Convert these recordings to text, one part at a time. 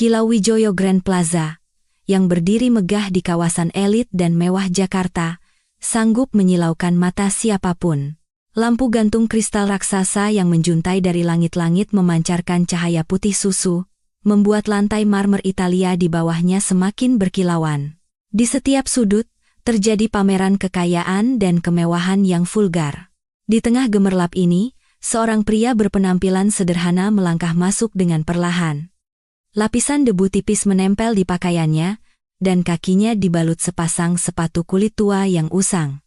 Kilau Wijoyo Grand Plaza, yang berdiri megah di kawasan elit dan mewah Jakarta, sanggup menyilaukan mata siapapun. Lampu gantung kristal raksasa yang menjuntai dari langit-langit memancarkan cahaya putih susu, membuat lantai marmer Italia di bawahnya semakin berkilauan. Di setiap sudut, terjadi pameran kekayaan dan kemewahan yang vulgar. Di tengah gemerlap ini, seorang pria berpenampilan sederhana melangkah masuk dengan perlahan. Lapisan debu tipis menempel di pakaiannya, dan kakinya dibalut sepasang sepatu kulit tua yang usang.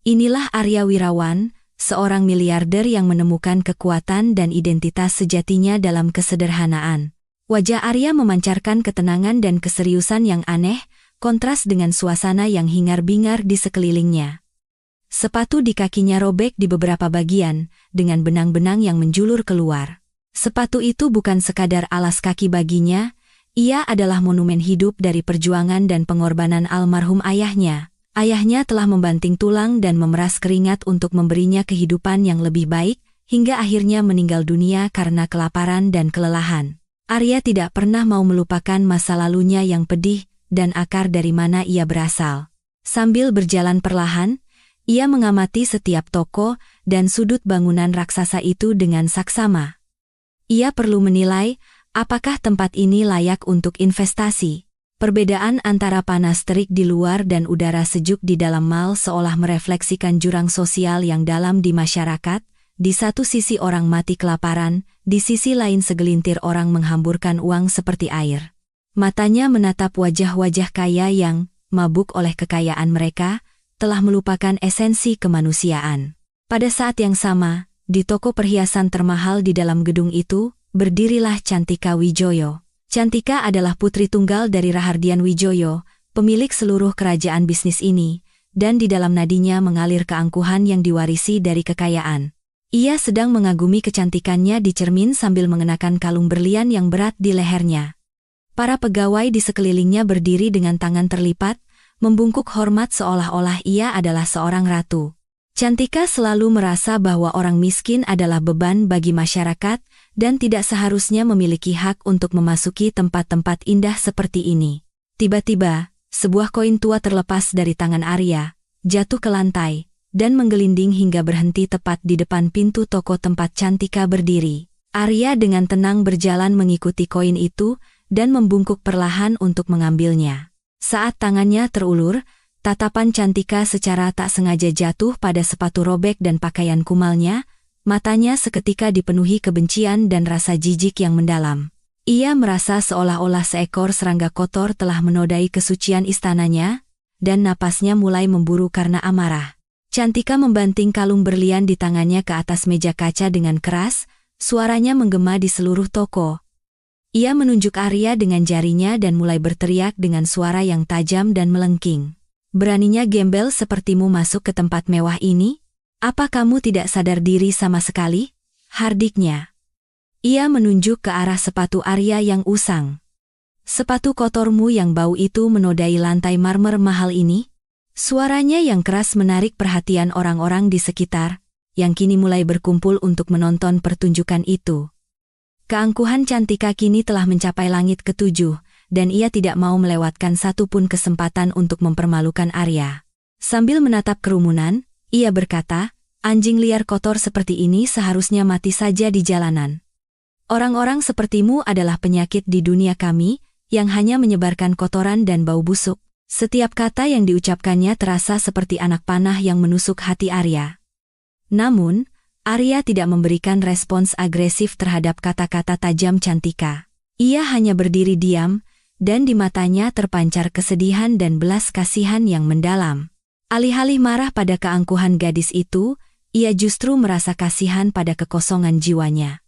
Inilah Arya Wirawan, seorang miliarder yang menemukan kekuatan dan identitas sejatinya dalam kesederhanaan. Wajah Arya memancarkan ketenangan dan keseriusan yang aneh, kontras dengan suasana yang hingar-bingar di sekelilingnya. Sepatu di kakinya robek di beberapa bagian, dengan benang-benang yang menjulur keluar. Sepatu itu bukan sekadar alas kaki baginya, ia adalah monumen hidup dari perjuangan dan pengorbanan almarhum ayahnya. Ayahnya telah membanting tulang dan memeras keringat untuk memberinya kehidupan yang lebih baik, hingga akhirnya meninggal dunia karena kelaparan dan kelelahan. Arya tidak pernah mau melupakan masa lalunya yang pedih, dan akar dari mana ia berasal. Sambil berjalan perlahan, ia mengamati setiap toko dan sudut bangunan raksasa itu dengan saksama. Ia perlu menilai, apakah tempat ini layak untuk investasi. Perbedaan antara panas terik di luar dan udara sejuk di dalam mal seolah merefleksikan jurang sosial yang dalam di masyarakat. Di satu sisi orang mati kelaparan, di sisi lain segelintir orang menghamburkan uang seperti air. Matanya menatap wajah-wajah kaya yang, mabuk oleh kekayaan mereka, telah melupakan esensi kemanusiaan. Pada saat yang sama, di toko perhiasan termahal di dalam gedung itu, berdirilah Cantika Wijoyo. Cantika adalah putri tunggal dari Rahardian Wijoyo, pemilik seluruh kerajaan bisnis ini, dan di dalam nadinya mengalir keangkuhan yang diwarisi dari kekayaan. Ia sedang mengagumi kecantikannya di cermin sambil mengenakan kalung berlian yang berat di lehernya. Para pegawai di sekelilingnya berdiri dengan tangan terlipat, membungkuk hormat seolah-olah ia adalah seorang ratu. Cantika selalu merasa bahwa orang miskin adalah beban bagi masyarakat dan tidak seharusnya memiliki hak untuk memasuki tempat-tempat indah seperti ini. Tiba-tiba, sebuah koin tua terlepas dari tangan Arya, jatuh ke lantai, dan menggelinding hingga berhenti tepat di depan pintu toko tempat Cantika berdiri. Arya dengan tenang berjalan mengikuti koin itu dan membungkuk perlahan untuk mengambilnya. Saat tangannya terulur, tatapan Cantika secara tak sengaja jatuh pada sepatu robek dan pakaian kumalnya, matanya seketika dipenuhi kebencian dan rasa jijik yang mendalam. Ia merasa seolah-olah seekor serangga kotor telah menodai kesucian istananya, dan napasnya mulai memburu karena amarah. Cantika membanting kalung berlian di tangannya ke atas meja kaca dengan keras, suaranya menggema di seluruh toko. Ia menunjuk Arya dengan jarinya dan mulai berteriak dengan suara yang tajam dan melengking. Beraninya gembel sepertimu masuk ke tempat mewah ini? Apa kamu tidak sadar diri sama sekali? Hardiknya. Ia menunjuk ke arah sepatu Arya yang usang. Sepatu kotormu yang bau itu menodai lantai marmer mahal ini? Suaranya yang keras menarik perhatian orang-orang di sekitar, yang kini mulai berkumpul untuk menonton pertunjukan itu. Keangkuhan Cantika kini telah mencapai langit ketujuh, dan ia tidak mau melewatkan satupun kesempatan untuk mempermalukan Arya. Sambil menatap kerumunan, ia berkata, anjing liar kotor seperti ini seharusnya mati saja di jalanan. Orang-orang sepertimu adalah penyakit di dunia kami, yang hanya menyebarkan kotoran dan bau busuk. Setiap kata yang diucapkannya terasa seperti anak panah yang menusuk hati Arya. Namun, Arya tidak memberikan respons agresif terhadap kata-kata tajam Cantika. Ia hanya berdiri diam, dan di matanya terpancar kesedihan dan belas kasihan yang mendalam. Alih-alih marah pada keangkuhan gadis itu, ia justru merasa kasihan pada kekosongan jiwanya.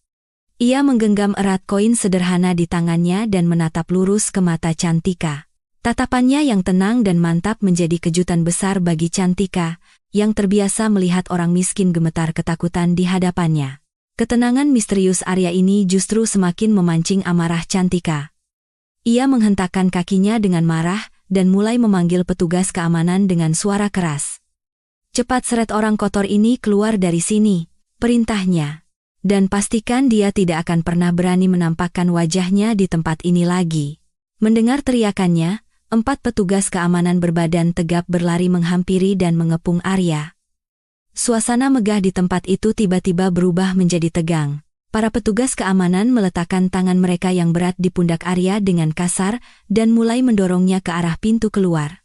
Ia menggenggam erat koin sederhana di tangannya dan menatap lurus ke mata Cantika. Tatapannya yang tenang dan mantap menjadi kejutan besar bagi Cantika, yang terbiasa melihat orang miskin gemetar ketakutan di hadapannya. Ketenangan misterius Arya ini justru semakin memancing amarah Cantika. Ia menghentakkan kakinya dengan marah dan mulai memanggil petugas keamanan dengan suara keras. Cepat seret orang kotor ini keluar dari sini, perintahnya. Dan pastikan dia tidak akan pernah berani menampakkan wajahnya di tempat ini lagi. Mendengar teriakannya, 4 petugas keamanan berbadan tegap berlari menghampiri dan mengepung Arya. Suasana megah di tempat itu tiba-tiba berubah menjadi tegang. Para petugas keamanan meletakkan tangan mereka yang berat di pundak Arya dengan kasar dan mulai mendorongnya ke arah pintu keluar.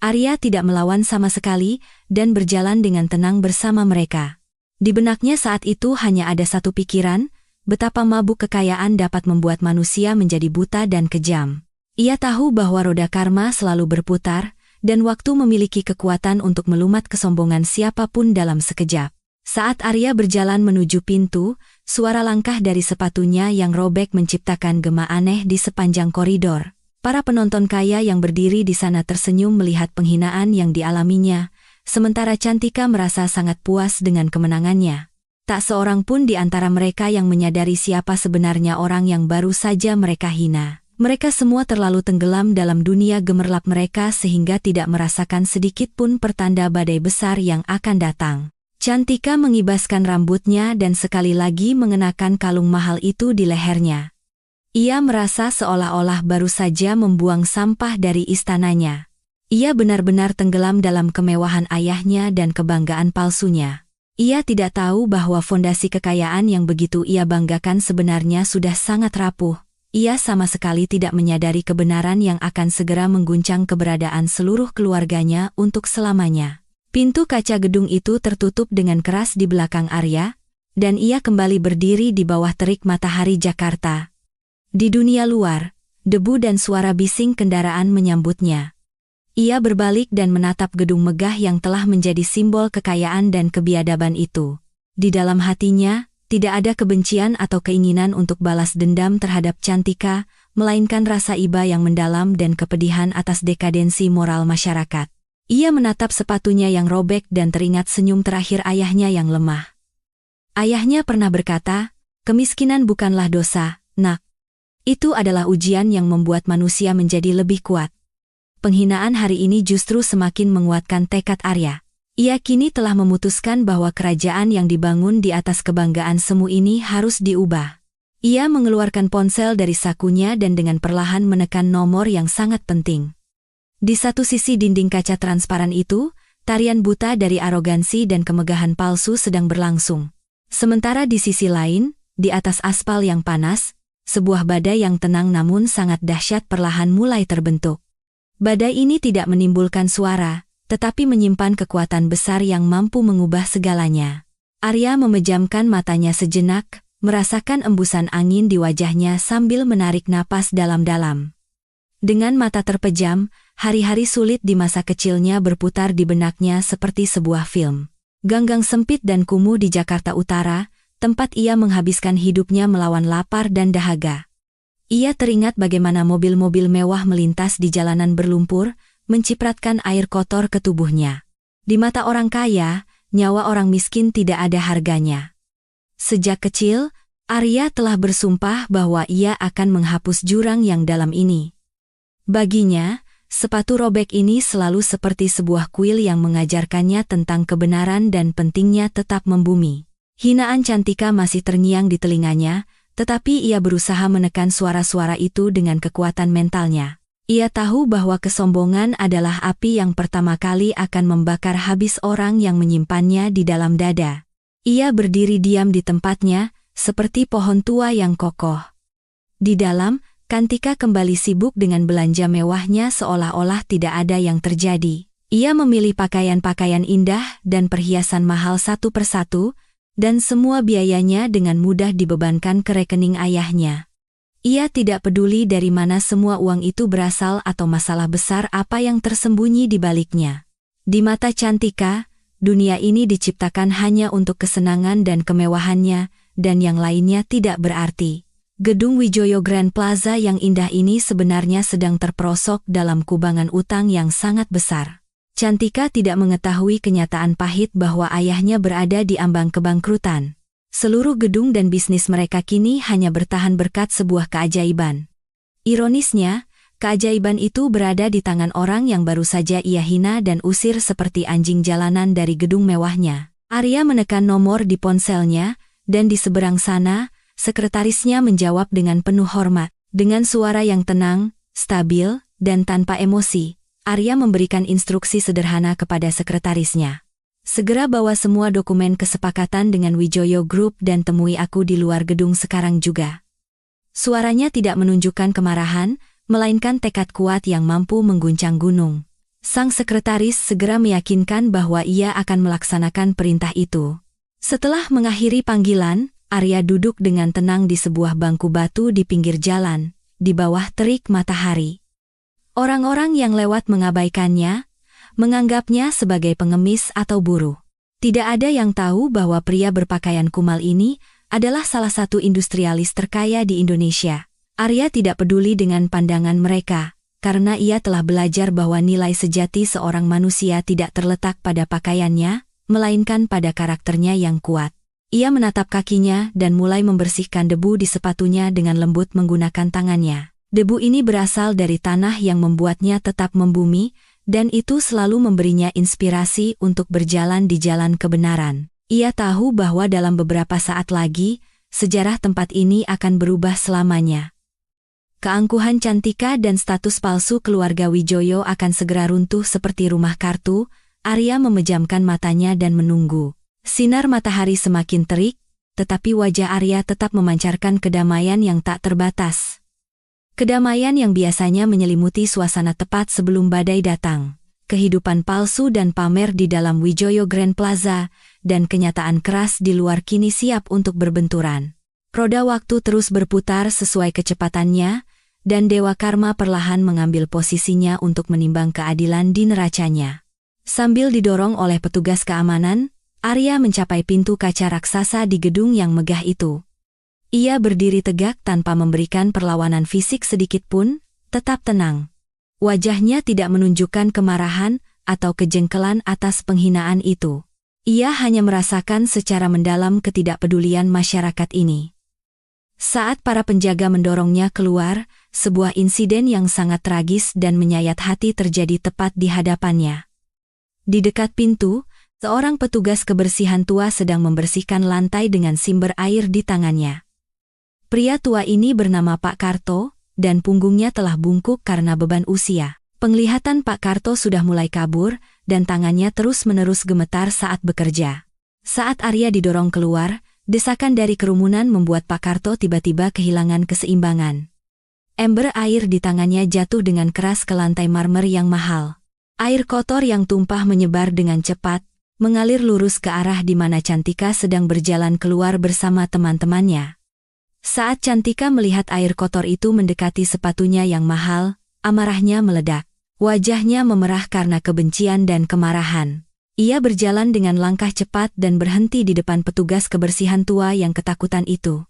Arya tidak melawan sama sekali dan berjalan dengan tenang bersama mereka. Di benaknya saat itu hanya ada satu pikiran, betapa mabuk kekayaan dapat membuat manusia menjadi buta dan kejam. Ia tahu bahwa roda karma selalu berputar, dan waktu memiliki kekuatan untuk melumat kesombongan siapapun dalam sekejap. Saat Arya berjalan menuju pintu, suara langkah dari sepatunya yang robek menciptakan gema aneh di sepanjang koridor. Para penonton kaya yang berdiri di sana tersenyum melihat penghinaan yang dialaminya, sementara Cantika merasa sangat puas dengan kemenangannya. Tak seorang pun di antara mereka yang menyadari siapa sebenarnya orang yang baru saja mereka hina. Mereka semua terlalu tenggelam dalam dunia gemerlap mereka sehingga tidak merasakan sedikit pun pertanda badai besar yang akan datang. Cantika mengibaskan rambutnya dan sekali lagi mengenakan kalung mahal itu di lehernya. Ia merasa seolah-olah baru saja membuang sampah dari istananya. Ia benar-benar tenggelam dalam kemewahan ayahnya dan kebanggaan palsunya. Ia tidak tahu bahwa fondasi kekayaan yang begitu ia banggakan sebenarnya sudah sangat rapuh. Ia sama sekali tidak menyadari kebenaran yang akan segera mengguncang keberadaan seluruh keluarganya untuk selamanya. Pintu kaca gedung itu tertutup dengan keras di belakang Arya, dan ia kembali berdiri di bawah terik matahari Jakarta. Di dunia luar, debu dan suara bising kendaraan menyambutnya. Ia berbalik dan menatap gedung megah yang telah menjadi simbol kekayaan dan kebiadaban itu. Di dalam hatinya, tidak ada kebencian atau keinginan untuk balas dendam terhadap Cantika, melainkan rasa iba yang mendalam dan kepedihan atas dekadensi moral masyarakat. Ia menatap sepatunya yang robek dan teringat senyum terakhir ayahnya yang lemah. Ayahnya pernah berkata, "Kemiskinan bukanlah dosa, nak. Itu adalah ujian yang membuat manusia menjadi lebih kuat." Penghinaan hari ini justru semakin menguatkan tekad Arya. Ia kini telah memutuskan bahwa kerajaan yang dibangun di atas kebanggaan semu ini harus diubah. Ia mengeluarkan ponsel dari sakunya dan dengan perlahan menekan nomor yang sangat penting. Di satu sisi dinding kaca transparan itu, tarian buta dari arogansi dan kemegahan palsu sedang berlangsung. Sementara di sisi lain, di atas aspal yang panas, sebuah badai yang tenang namun sangat dahsyat perlahan mulai terbentuk. Badai ini tidak menimbulkan suara, tetapi menyimpan kekuatan besar yang mampu mengubah segalanya. Arya memejamkan matanya sejenak, merasakan embusan angin di wajahnya sambil menarik napas dalam-dalam. Dengan mata terpejam, hari-hari sulit di masa kecilnya berputar di benaknya seperti sebuah film. Ganggang sempit dan kumuh di Jakarta Utara, tempat ia menghabiskan hidupnya melawan lapar dan dahaga. Ia teringat bagaimana mobil-mobil mewah melintas di jalanan berlumpur, mencipratkan air kotor ke tubuhnya. Di mata orang kaya, nyawa orang miskin tidak ada harganya. Sejak kecil, Arya telah bersumpah bahwa ia akan menghapus jurang yang dalam ini. Baginya, sepatu robek ini selalu seperti sebuah kuil yang mengajarkannya tentang kebenaran dan pentingnya tetap membumi. Hinaan Cantika masih terngiang di telinganya, tetapi ia berusaha menekan suara-suara itu dengan kekuatan mentalnya. Ia tahu bahwa kesombongan adalah api yang pertama kali akan membakar habis orang yang menyimpannya di dalam dada. Ia berdiri diam di tempatnya, seperti pohon tua yang kokoh. Di dalam, Cantika kembali sibuk dengan belanja mewahnya seolah-olah tidak ada yang terjadi. Ia memilih pakaian-pakaian indah dan perhiasan mahal satu persatu, dan semua biayanya dengan mudah dibebankan ke rekening ayahnya. Ia tidak peduli dari mana semua uang itu berasal atau masalah besar apa yang tersembunyi di baliknya. Di mata Cantika, dunia ini diciptakan hanya untuk kesenangan dan kemewahannya, dan yang lainnya tidak berarti. Gedung Wijoyo Grand Plaza yang indah ini sebenarnya sedang terperosok dalam kubangan utang yang sangat besar. Cantika tidak mengetahui kenyataan pahit bahwa ayahnya berada di ambang kebangkrutan. Seluruh gedung dan bisnis mereka kini hanya bertahan berkat sebuah keajaiban. Ironisnya, keajaiban itu berada di tangan orang yang baru saja ia hina dan usir seperti anjing jalanan dari gedung mewahnya. Arya menekan nomor di ponselnya, dan di seberang sana, sekretarisnya menjawab dengan penuh hormat. Dengan suara yang tenang, stabil, dan tanpa emosi, Arya memberikan instruksi sederhana kepada sekretarisnya. Segera bawa semua dokumen kesepakatan dengan Wijoyo Group dan temui aku di luar gedung sekarang juga. Suaranya tidak menunjukkan kemarahan, melainkan tekad kuat yang mampu mengguncang gunung. Sang sekretaris segera meyakinkan bahwa ia akan melaksanakan perintah itu. Setelah mengakhiri panggilan, Arya duduk dengan tenang di sebuah bangku batu di pinggir jalan, di bawah terik matahari. Orang-orang yang lewat mengabaikannya, menganggapnya sebagai pengemis atau buruh. Tidak ada yang tahu bahwa pria berpakaian kumal ini adalah salah satu industrialis terkaya di Indonesia. Arya tidak peduli dengan pandangan mereka, karena ia telah belajar bahwa nilai sejati seorang manusia tidak terletak pada pakaiannya, melainkan pada karakternya yang kuat. Ia menatap kakinya dan mulai membersihkan debu di sepatunya dengan lembut menggunakan tangannya. Debu ini berasal dari tanah yang membuatnya tetap membumi, dan itu selalu memberinya inspirasi untuk berjalan di jalan kebenaran. Ia tahu bahwa dalam beberapa saat lagi, sejarah tempat ini akan berubah selamanya. Keangkuhan Cantika dan status palsu keluarga Wijoyo akan segera runtuh seperti rumah kartu. Arya memejamkan matanya dan menunggu. Sinar matahari semakin terik, tetapi wajah Arya tetap memancarkan kedamaian yang tak terbatas. Kedamaian yang biasanya menyelimuti suasana tepat sebelum badai datang. Kehidupan palsu dan pamer di dalam Wijoyo Grand Plaza, dan kenyataan keras di luar kini siap untuk berbenturan. Roda waktu terus berputar sesuai kecepatannya, dan Dewa Karma perlahan mengambil posisinya untuk menimbang keadilan di neracanya. Sambil didorong oleh petugas keamanan, Arya mencapai pintu kaca raksasa di gedung yang megah itu. Ia berdiri tegak tanpa memberikan perlawanan fisik sedikit pun, tetap tenang. Wajahnya tidak menunjukkan kemarahan atau kejengkelan atas penghinaan itu. Ia hanya merasakan secara mendalam ketidakpedulian masyarakat ini. Saat para penjaga mendorongnya keluar, sebuah insiden yang sangat tragis dan menyayat hati terjadi tepat di hadapannya. Di dekat pintu, seorang petugas kebersihan tua sedang membersihkan lantai dengan sumber air di tangannya. Pria tua ini bernama Pak Karto, dan punggungnya telah bungkuk karena beban usia. Penglihatan Pak Karto sudah mulai kabur, dan tangannya terus-menerus gemetar saat bekerja. Saat Arya didorong keluar, desakan dari kerumunan membuat Pak Karto tiba-tiba kehilangan keseimbangan. Ember air di tangannya jatuh dengan keras ke lantai marmer yang mahal. Air kotor yang tumpah menyebar dengan cepat, mengalir lurus ke arah di mana Cantika sedang berjalan keluar bersama teman-temannya. Saat Cantika melihat air kotor itu mendekati sepatunya yang mahal, amarahnya meledak. Wajahnya memerah karena kebencian dan kemarahan. Ia berjalan dengan langkah cepat dan berhenti di depan petugas kebersihan tua yang ketakutan itu.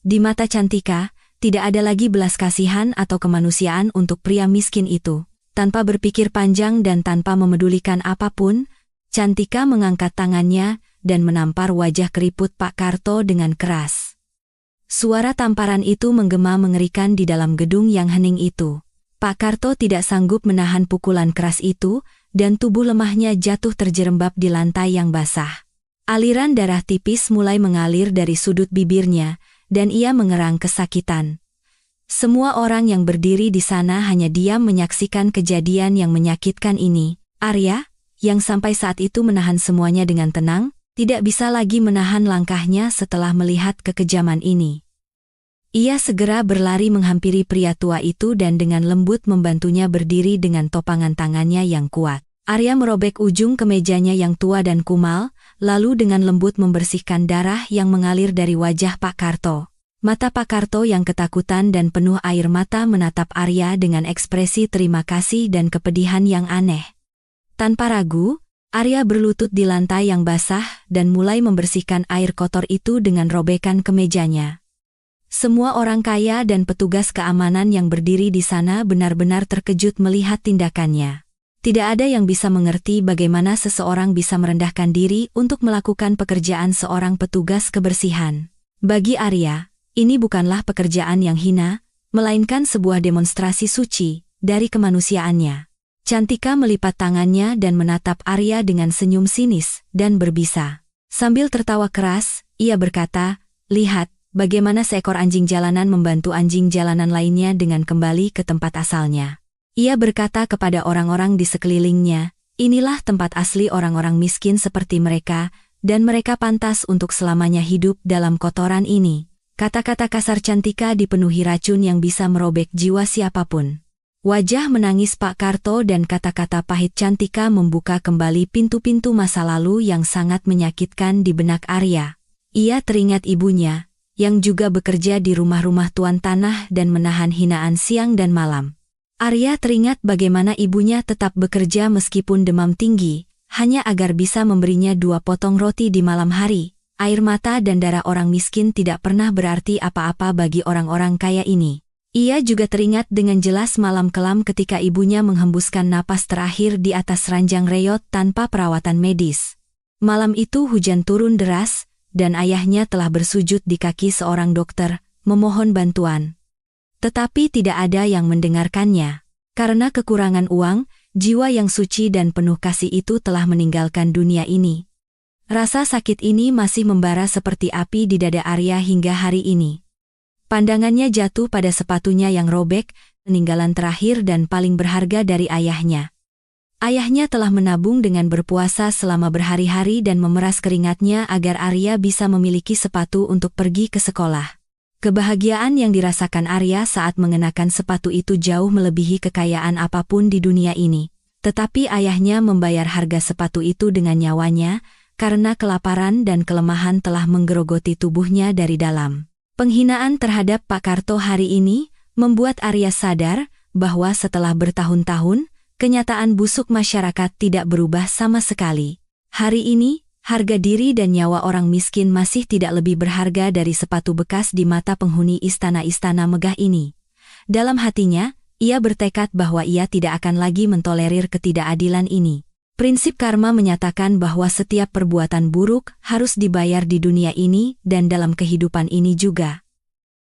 Di mata Cantika, tidak ada lagi belas kasihan atau kemanusiaan untuk pria miskin itu. Tanpa berpikir panjang dan tanpa memedulikan apapun, Cantika mengangkat tangannya dan menampar wajah keriput Pak Karto dengan keras. Suara tamparan itu menggema mengerikan di dalam gedung yang hening itu. Pak Karto tidak sanggup menahan pukulan keras itu, dan tubuh lemahnya jatuh terjerembab di lantai yang basah. Aliran darah tipis mulai mengalir dari sudut bibirnya, dan ia mengerang kesakitan. Semua orang yang berdiri di sana hanya diam menyaksikan kejadian yang menyakitkan ini. Arya, yang sampai saat itu menahan semuanya dengan tenang, tidak bisa lagi menahan langkahnya setelah melihat kekejaman ini. Ia segera berlari menghampiri pria tua itu dan dengan lembut membantunya berdiri dengan topangan tangannya yang kuat. Arya merobek ujung kemejanya yang tua dan kumal, lalu dengan lembut membersihkan darah yang mengalir dari wajah Pak Karto. Mata Pak Karto yang ketakutan dan penuh air mata menatap Arya dengan ekspresi terima kasih dan kepedihan yang aneh. Tanpa ragu, Arya berlutut di lantai yang basah dan mulai membersihkan air kotor itu dengan robekan kemejanya. Semua orang kaya dan petugas keamanan yang berdiri di sana benar-benar terkejut melihat tindakannya. Tidak ada yang bisa mengerti bagaimana seseorang bisa merendahkan diri untuk melakukan pekerjaan seorang petugas kebersihan. Bagi Arya, ini bukanlah pekerjaan yang hina, melainkan sebuah demonstrasi suci dari kemanusiaannya. Cantika melipat tangannya dan menatap Arya dengan senyum sinis dan berbisa. Sambil tertawa keras, Ia berkata, "Lihat, bagaimana seekor anjing jalanan membantu anjing jalanan lainnya dengan kembali ke tempat asalnya." Ia berkata kepada orang-orang di sekelilingnya, "Inilah tempat asli orang-orang miskin seperti mereka, dan mereka pantas untuk selamanya hidup dalam kotoran ini." Kata-kata kasar Cantika dipenuhi racun yang bisa merobek jiwa siapapun. Wajah menangis Pak Karto dan kata-kata pahit Cantika membuka kembali pintu-pintu masa lalu yang sangat menyakitkan di benak Arya. Ia teringat ibunya, yang juga bekerja di rumah-rumah tuan tanah dan menahan hinaan siang dan malam. Arya teringat bagaimana ibunya tetap bekerja meskipun demam tinggi, hanya agar bisa memberinya 2 potong roti di malam hari. Air mata dan darah orang miskin tidak pernah berarti apa-apa bagi orang-orang kaya ini. Ia juga teringat dengan jelas malam kelam ketika ibunya menghembuskan napas terakhir di atas ranjang reyot tanpa perawatan medis. Malam itu hujan turun deras, dan ayahnya telah bersujud di kaki seorang dokter, memohon bantuan. Tetapi tidak ada yang mendengarkannya. Karena kekurangan uang, jiwa yang suci dan penuh kasih itu telah meninggalkan dunia ini. Rasa sakit ini masih membara seperti api di dada Arya hingga hari ini. Pandangannya jatuh pada sepatunya yang robek, peninggalan terakhir dan paling berharga dari ayahnya. Ayahnya telah menabung dengan berpuasa selama berhari-hari dan memeras keringatnya agar Arya bisa memiliki sepatu untuk pergi ke sekolah. Kebahagiaan yang dirasakan Arya saat mengenakan sepatu itu jauh melebihi kekayaan apapun di dunia ini. Tetapi ayahnya membayar harga sepatu itu dengan nyawanya, karena kelaparan dan kelemahan telah menggerogoti tubuhnya dari dalam. Penghinaan terhadap Pak Karto hari ini membuat Arya sadar bahwa setelah bertahun-tahun, kenyataan busuk masyarakat tidak berubah sama sekali. Hari ini, harga diri dan nyawa orang miskin masih tidak lebih berharga dari sepatu bekas di mata penghuni istana-istana megah ini. Dalam hatinya, ia bertekad bahwa ia tidak akan lagi mentolerir ketidakadilan ini. Prinsip karma menyatakan bahwa setiap perbuatan buruk harus dibayar di dunia ini dan dalam kehidupan ini juga.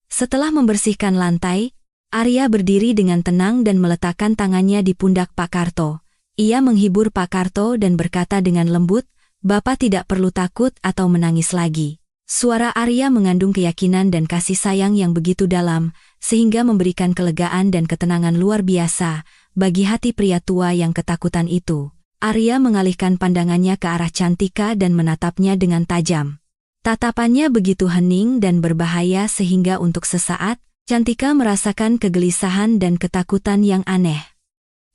Setelah membersihkan lantai, Arya berdiri dengan tenang dan meletakkan tangannya di pundak Pak Karto. Ia menghibur Pak Karto dan berkata dengan lembut, "Bapak tidak perlu takut atau menangis lagi." Suara Arya mengandung keyakinan dan kasih sayang yang begitu dalam, sehingga memberikan kelegaan dan ketenangan luar biasa bagi hati pria tua yang ketakutan itu. Arya mengalihkan pandangannya ke arah Cantika dan menatapnya dengan tajam. Tatapannya begitu hening dan berbahaya sehingga untuk sesaat, Cantika merasakan kegelisahan dan ketakutan yang aneh.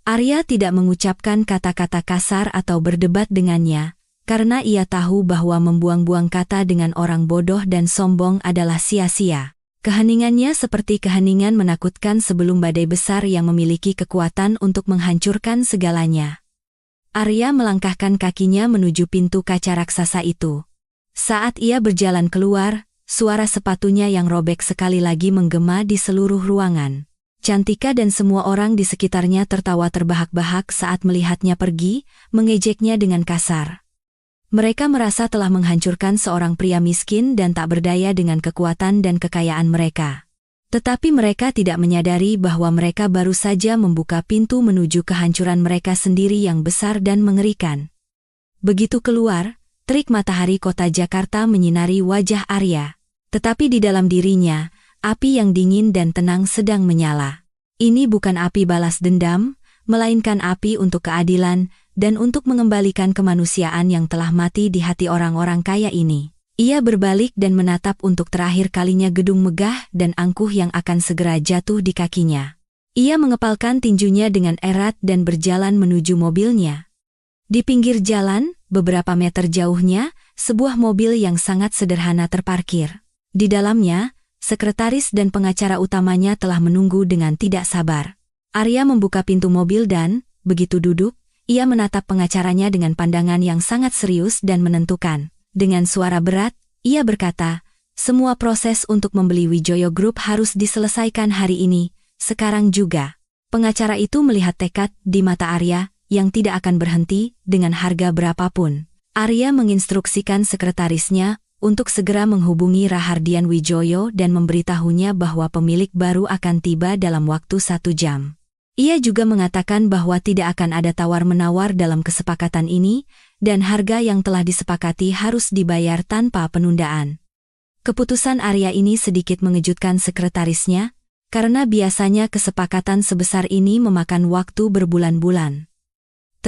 Arya tidak mengucapkan kata-kata kasar atau berdebat dengannya, karena ia tahu bahwa membuang-buang kata dengan orang bodoh dan sombong adalah sia-sia. Keheningannya seperti keheningan menakutkan sebelum badai besar yang memiliki kekuatan untuk menghancurkan segalanya. Arya melangkahkan kakinya menuju pintu kaca raksasa itu. Saat ia berjalan keluar, suara sepatunya yang robek sekali lagi menggema di seluruh ruangan. Cantika dan semua orang di sekitarnya tertawa terbahak-bahak saat melihatnya pergi, mengejeknya dengan kasar. Mereka merasa telah menghancurkan seorang pria miskin dan tak berdaya dengan kekuatan dan kekayaan mereka. Tetapi mereka tidak menyadari bahwa mereka baru saja membuka pintu menuju kehancuran mereka sendiri yang besar dan mengerikan. Begitu keluar, terik matahari kota Jakarta menyinari wajah Arya. Tetapi di dalam dirinya, api yang dingin dan tenang sedang menyala. Ini bukan api balas dendam, melainkan api untuk keadilan dan untuk mengembalikan kemanusiaan yang telah mati di hati orang-orang kaya ini. Ia berbalik dan menatap untuk terakhir kalinya gedung megah dan angkuh yang akan segera jatuh di kakinya. Ia mengepalkan tinjunya dengan erat dan berjalan menuju mobilnya. Di pinggir jalan, beberapa meter jauhnya, sebuah mobil yang sangat sederhana terparkir. Di dalamnya, sekretaris dan pengacara utamanya telah menunggu dengan tidak sabar. Arya membuka pintu mobil dan, begitu duduk, ia menatap pengacaranya dengan pandangan yang sangat serius dan menentukan. Dengan suara berat, ia berkata, "Semua proses untuk membeli Wijoyo Group harus diselesaikan hari ini, sekarang juga." Pengacara itu melihat tekad di mata Arya, yang tidak akan berhenti dengan harga berapapun. Arya menginstruksikan sekretarisnya untuk segera menghubungi Rahardian Wijoyo dan memberitahunya bahwa pemilik baru akan tiba dalam waktu 1 jam. Ia juga mengatakan bahwa tidak akan ada tawar-menawar dalam kesepakatan ini, dan harga yang telah disepakati harus dibayar tanpa penundaan. Keputusan Arya ini sedikit mengejutkan sekretarisnya, karena biasanya kesepakatan sebesar ini memakan waktu berbulan-bulan.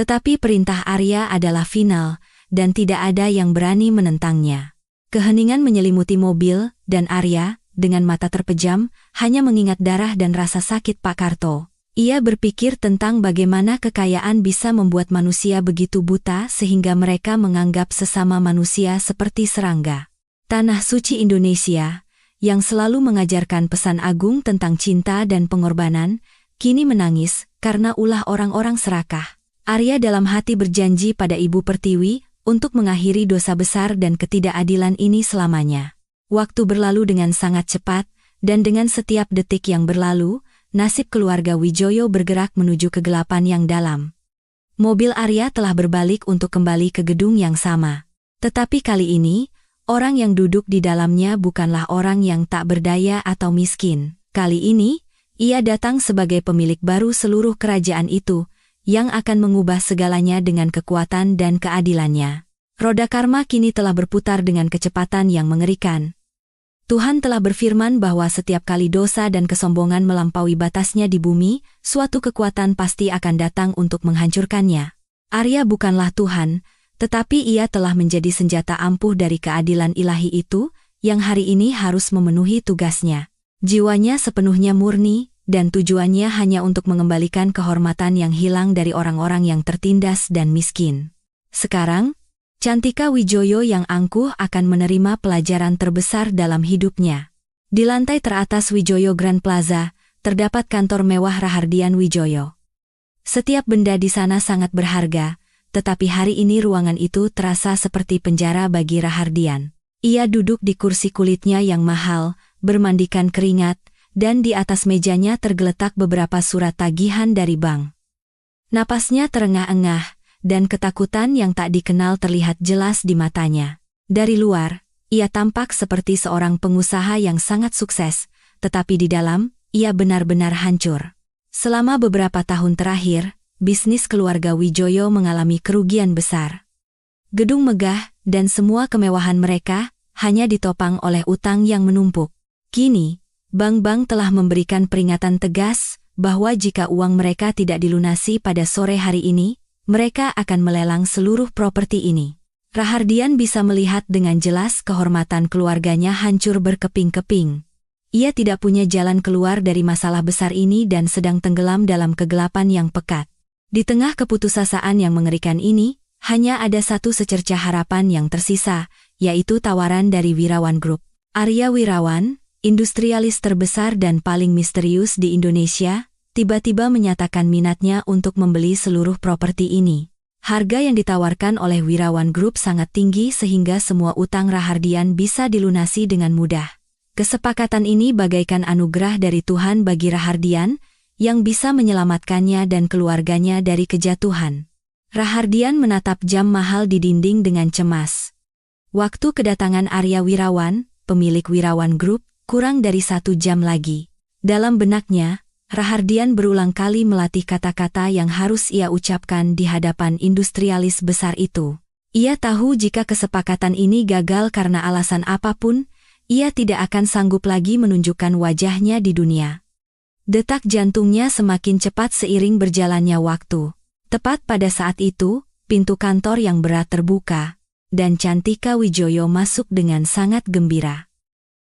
Tetapi perintah Arya adalah final, dan tidak ada yang berani menentangnya. Keheningan menyelimuti mobil, dan Arya, dengan mata terpejam, hanya mengingat darah dan rasa sakit Pak Karto. Ia berpikir tentang bagaimana kekayaan bisa membuat manusia begitu buta sehingga mereka menganggap sesama manusia seperti serangga. Tanah suci Indonesia, yang selalu mengajarkan pesan agung tentang cinta dan pengorbanan, kini menangis karena ulah orang-orang serakah. Arya dalam hati berjanji pada Ibu Pertiwi untuk mengakhiri dosa besar dan ketidakadilan ini selamanya. Waktu berlalu dengan sangat cepat, dan dengan setiap detik yang berlalu, nasib keluarga Wijoyo bergerak menuju kegelapan yang dalam. Mobil Arya telah berbalik untuk kembali ke gedung yang sama. Tetapi kali ini, orang yang duduk di dalamnya bukanlah orang yang tak berdaya atau miskin. Kali ini, ia datang sebagai pemilik baru seluruh kerajaan itu, yang akan mengubah segalanya dengan kekuatan dan keadilannya. Roda karma kini telah berputar dengan kecepatan yang mengerikan. Tuhan telah berfirman bahwa setiap kali dosa dan kesombongan melampaui batasnya di bumi, suatu kekuatan pasti akan datang untuk menghancurkannya. Arya bukanlah Tuhan, tetapi ia telah menjadi senjata ampuh dari keadilan ilahi itu, yang hari ini harus memenuhi tugasnya. Jiwanya sepenuhnya murni, dan tujuannya hanya untuk mengembalikan kehormatan yang hilang dari orang-orang yang tertindas dan miskin. Sekarang, Cantika Wijoyo yang angkuh akan menerima pelajaran terbesar dalam hidupnya. Di lantai teratas Wijoyo Grand Plaza, terdapat kantor mewah Rahardian Wijoyo. Setiap benda di sana sangat berharga, tetapi hari ini ruangan itu terasa seperti penjara bagi Rahardian. Ia duduk di kursi kulitnya yang mahal, bermandikan keringat, dan di atas mejanya tergeletak beberapa surat tagihan dari bank. Napasnya terengah-engah, dan ketakutan yang tak dikenal terlihat jelas di matanya. Dari luar, ia tampak seperti seorang pengusaha yang sangat sukses, tetapi di dalam, ia benar-benar hancur. Selama beberapa tahun terakhir, bisnis keluarga Wijoyo mengalami kerugian besar. Gedung megah dan semua kemewahan mereka hanya ditopang oleh utang yang menumpuk. Kini, bank-bank telah memberikan peringatan tegas bahwa jika uang mereka tidak dilunasi pada sore hari ini, mereka akan melelang seluruh properti ini. Rahardian bisa melihat dengan jelas kehormatan keluarganya hancur berkeping-keping. Ia tidak punya jalan keluar dari masalah besar ini dan sedang tenggelam dalam kegelapan yang pekat. Di tengah keputusasaan yang mengerikan ini, hanya ada satu secercah harapan yang tersisa, yaitu tawaran dari Wirawan Group. Arya Wirawan, industrialis terbesar dan paling misterius di Indonesia, tiba-tiba menyatakan minatnya untuk membeli seluruh properti ini. Harga yang ditawarkan oleh Wirawan Group sangat tinggi sehingga semua utang Rahardian bisa dilunasi dengan mudah. Kesepakatan ini bagaikan anugerah dari Tuhan bagi Rahardian, yang bisa menyelamatkannya dan keluarganya dari kejatuhan. Rahardian menatap jam mahal di dinding dengan cemas. Waktu kedatangan Arya Wirawan, pemilik Wirawan Group, kurang dari 1 jam lagi. Dalam benaknya, Rahardian berulang kali melatih kata-kata yang harus ia ucapkan di hadapan industrialis besar itu. Ia tahu jika kesepakatan ini gagal karena alasan apapun, ia tidak akan sanggup lagi menunjukkan wajahnya di dunia. Detak jantungnya semakin cepat seiring berjalannya waktu. Tepat pada saat itu, pintu kantor yang berat terbuka, dan Cantika Wijoyo masuk dengan sangat gembira.